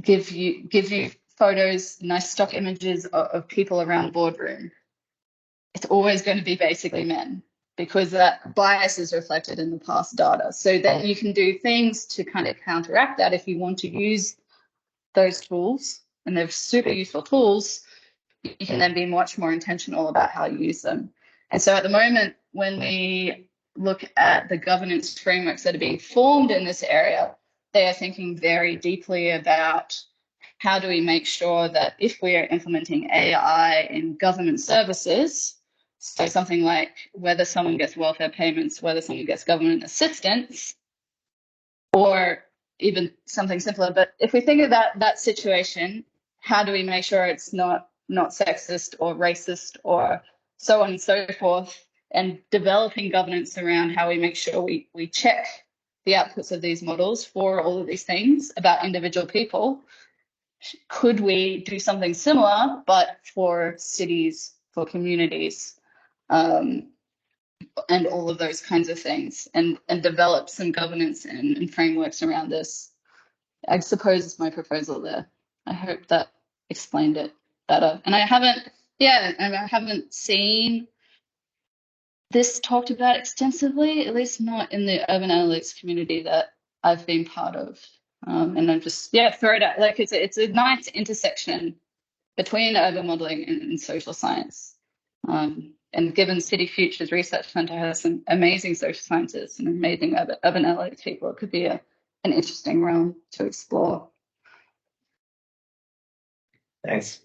give you photos, nice stock images of people around a boardroom, it's always going to be basically men, because that bias is reflected in the past data. So then you can do things to kind of counteract that if you want to use those tools, and they're super useful tools. You can then be much more intentional about how you use them. And so at the moment, when we look at the governance frameworks that are being formed in this area, they are thinking very deeply about how do we make sure that if we are implementing AI in government services, so something like whether someone gets welfare payments, whether someone gets government assistance, or even something simpler. But if we think of that situation, how do we make sure it's not sexist or racist or so on and so forth, and developing governance around how we make sure we check the outputs of these models for all of these things about individual people. Could we do something similar, but for cities, for communities, and all of those kinds of things, and develop some governance and frameworks around this? I suppose is my proposal there. I hope that explained it better. And I haven't seen this talked about extensively, at least not in the urban analytics community that I've been part of. And I'm just, throw it out. Like it's a nice intersection between urban modeling and social science. And given City Futures Research Centre has some amazing social scientists and amazing urban analytics people, it could be an interesting realm to explore. Thanks.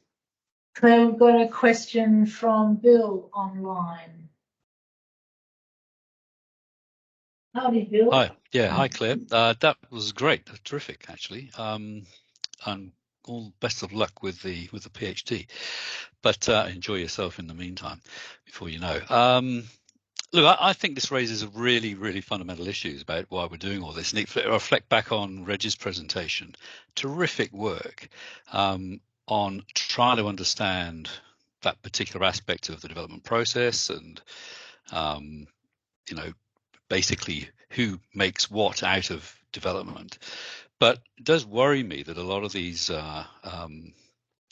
Claire, we've got a question from Bill online. Howdy, Bill. Hi. Yeah. Hi, Claire. That was great. Terrific, actually. And all best of luck with the PhD. But enjoy yourself in the meantime, before you know. Look, I think this raises a really, really fundamental issues about why we're doing all this. And I reflect back on Reg's presentation. Terrific work on trying to understand that particular aspect of the development process, and basically who makes what out of development. But it does worry me that a lot of these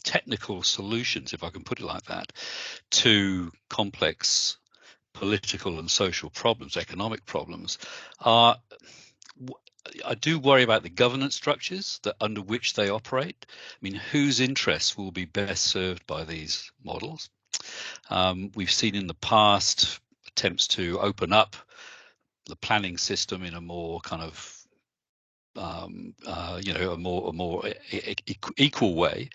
technical solutions, if I can put it like that, to complex political and social problems, economic problems, I do worry about the governance structures under which they operate. I mean, whose interests will be best served by these models? We've seen in the past attempts to open up the planning system in a more kind of a more equal way,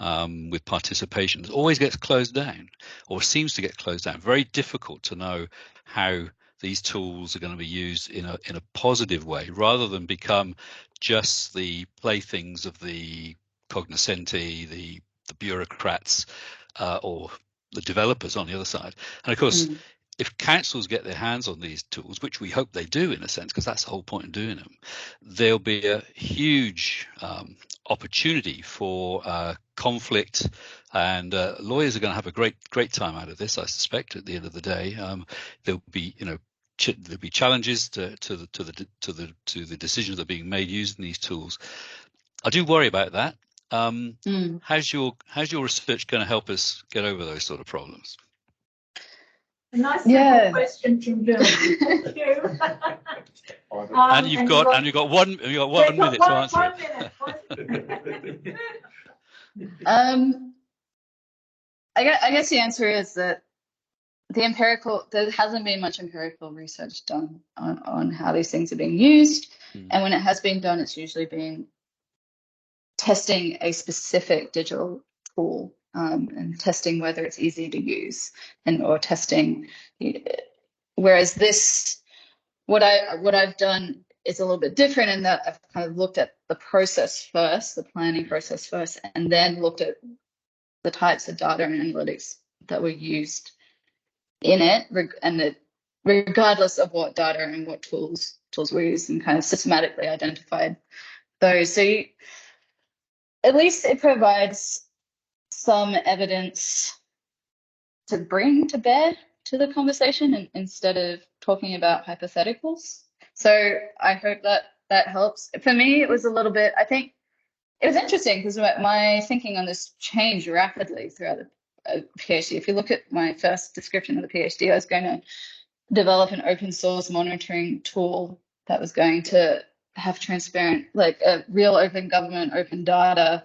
with participation. It always gets closed down, or seems to get closed down. Very difficult to know how these tools are going to be used in a positive way, rather than become just the playthings of the cognoscenti, the bureaucrats, or the developers on the other side. And of course, if councils get their hands on these tools, which we hope they do in a sense, because that's the whole point of doing them, there'll be a huge opportunity for conflict, and lawyers are going to have a great time out of this, I suspect. At the end of the day, there'll be there'll be challenges to the decisions that are being made using these tools. I do worry about that. How's your research going to help us get over those sort of problems? A nice simple question from Bill. Thank you. And you've got 1 minute to answer it. I guess the answer is that there hasn't been much empirical research done on how these things are being used. And when it has been done, it's usually been testing a specific digital tool, and testing whether it's easy to use, or testing. Whereas this, what I've done is a little bit different in that I've kind of looked at the process first, the planning process first, and then looked at the types of data and analytics that were used in it, and regardless of what data and what tools were used, and kind of systematically identified those. So at least it provides some evidence to bring to bear to the conversation, instead of talking about hypotheticals. So I hope that helps. For me, it was a little bit, I think it was interesting because my thinking on this changed rapidly throughout a PhD. If you look at my first description of the PhD, I was going to develop an open source monitoring tool that was going to have transparent, like a real open government, open data,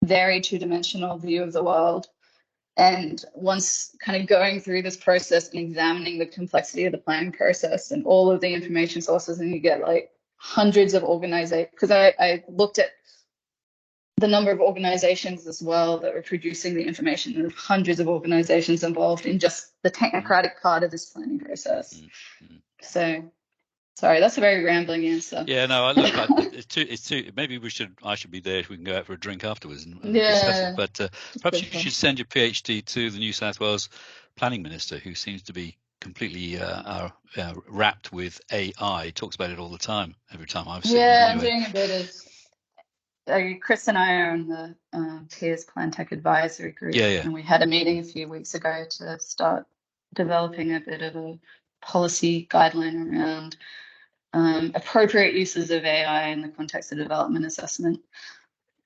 very two-dimensional view of the world. And once kind of going through this process and examining the complexity of the planning process and all of the information sources, and you get like hundreds of organizations, because I looked at the number of organizations as well that were producing the information, and hundreds of organizations involved in just the technocratic part of this planning process. So, sorry, that's a very rambling answer. Yeah, no, look, it's too. Maybe I should be there. We can go out for a drink afterwards and discuss it. But perhaps you should send your PhD to the New South Wales Planning Minister, who seems to be completely wrapped with AI. Talks about it all the time. Every time I've seen him. Yeah, Anyway. I'm doing a bit of. Chris and I are on the Peers Plan Tech Advisory Group, and we had a meeting a few weeks ago to start developing a bit of a policy guideline around appropriate uses of AI in the context of development assessment,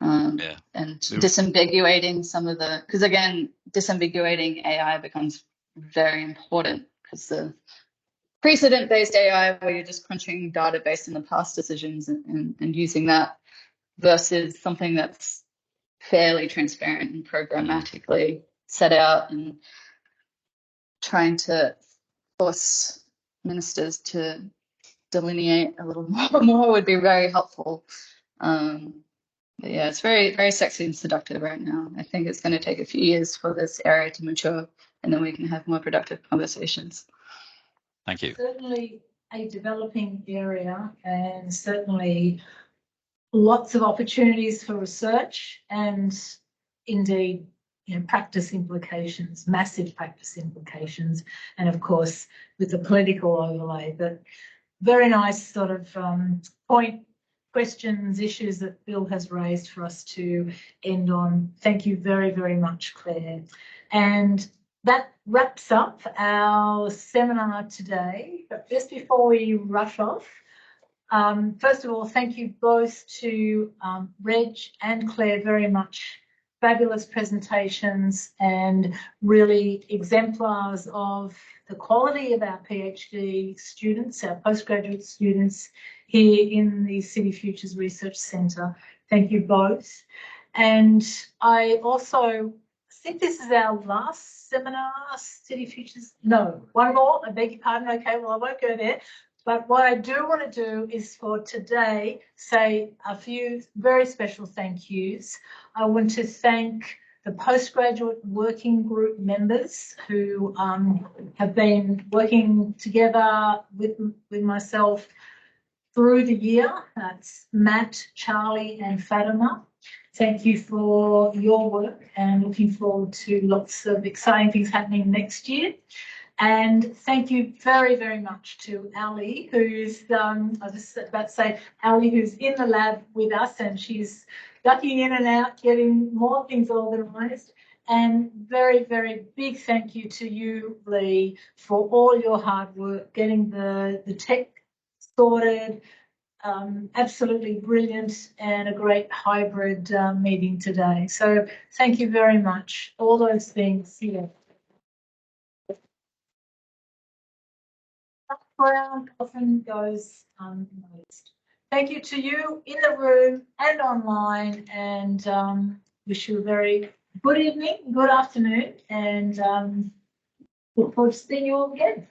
and disambiguating some of the, because again, disambiguating AI becomes very important, because the precedent-based AI, where you're just crunching data based on the past decisions and using that, versus something that's fairly transparent and programmatically set out, and trying to force ministers to delineate a little more would be very helpful. But yeah, it's very, very sexy and seductive right now. I think it's going to take a few years for this area to mature, and then we can have more productive conversations. Thank you. Certainly a developing area, and certainly lots of opportunities for research, and indeed, practice implications, massive practice implications, and of course with the political overlay. But very nice sort of questions, issues that Bill has raised for us to end on. Thank you very, very much, Claire. And that wraps up our seminar today. But just before we rush off, first of all, thank you both to Reg and Claire very much. Fabulous presentations and really exemplars of the quality of our PhD students, our postgraduate students here in the City Futures Research Centre. Thank you both. And I also think this is our last seminar, City Futures. No, one more, I beg your pardon. Okay, well, I won't go there. But what I do want to do is for today say a few very special thank yous. I want to thank the postgraduate working group members who have been working together with myself through the year. That's Matt, Charlie and Fatima. Thank you for your work, and looking forward to lots of exciting things happening next year. And thank you very, very much to Ali, who's, I was just about to say, Ali, who's in the lab with us, and she's ducking in and out, getting more things organised. And very, very big thank you to you, Lee, for all your hard work, getting the tech sorted. Absolutely brilliant, and a great hybrid meeting today. So thank you very much. All those things, Background often goes unnoticed. Thank you to you in the room and online, and wish you a very good evening, good afternoon, and look forward to seeing you all again.